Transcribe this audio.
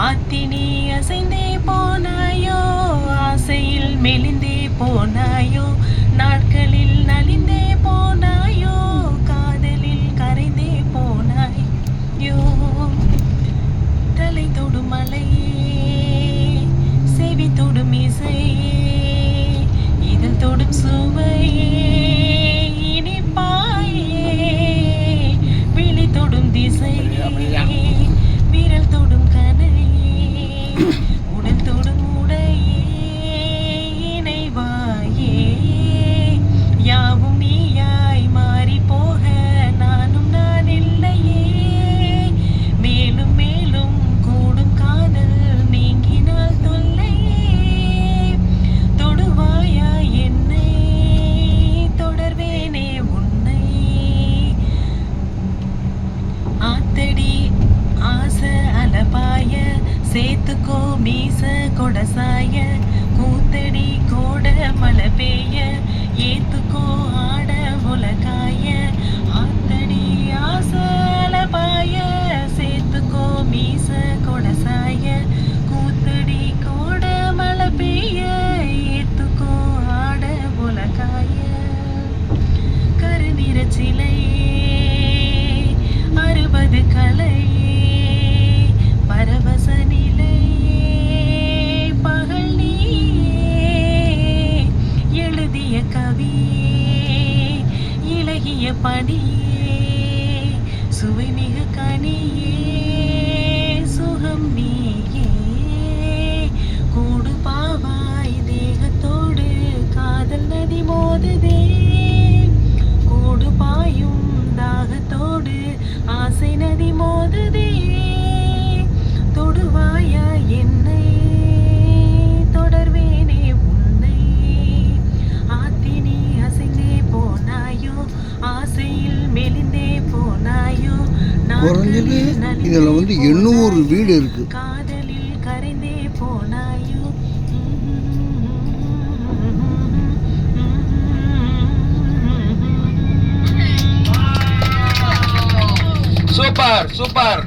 ஆத்தினி அசைந்தே போனாயோ, ஆசையில் மெலிந்தே போனாயோ, நாட்களில் நலிந்தே போனாயோ, காதலில் கரைந்தே போனாயோ. தலை தொடும் மலையே, செவி தொடும் இசையே, இதழ் தொடும் சுவையே, இனிப்பாயே, விழி தொடும் திசையே, விரல் தொடும் கனையே, உடல் தொடும் உடையே, இணைவாயே, யாவும் நீயாய் மாறி போக நானும் நான் இல்லையே. மேலும் மேலும் கூடும் காதல் நீங்கினால் தொல்லையே. தொடுவாயா என்னை, தொடர்வேனே உன்னை. ஆத்தடி ஆசை அலபாய, சேத்துக்கோ மீச கொடசாய, கூத்தடி கோட மழை பெய்ய, ஏத்துக்கோ ஆட உலகாய. ஆத்தடி ஆசை அலபாய, சேத்துக்கோ மீச கொடசாய, கூத்தடி கோட மழை பெய்ய, ஏத்துக்கோ ஆட உலகாய. கருநிற சிலையே, 60 கலையே, பரவச நிலையே, பகல் நீயே, எழுதிய கவியே, இலகிய பணியே, சுவை மிகு கனியே, சுகம் நீயே. கூடு பாவாய் தேகத்தோடு காதல் நதி மோதுதே, கூடு பாயும் தாகத்தோடு ஆசை நதி மோதுதே. தொடுவாயா என்னை, தொடர்வேனே உன்னை. ஆத்தினி அசைந்தே போனாயோ, ஆசையில் மெலிந்தே போனாயோ, குறைஞ்சது இதில் 800 வீடு இருக்கு. காதலில் கரைந்தே போனாயோ. Super super.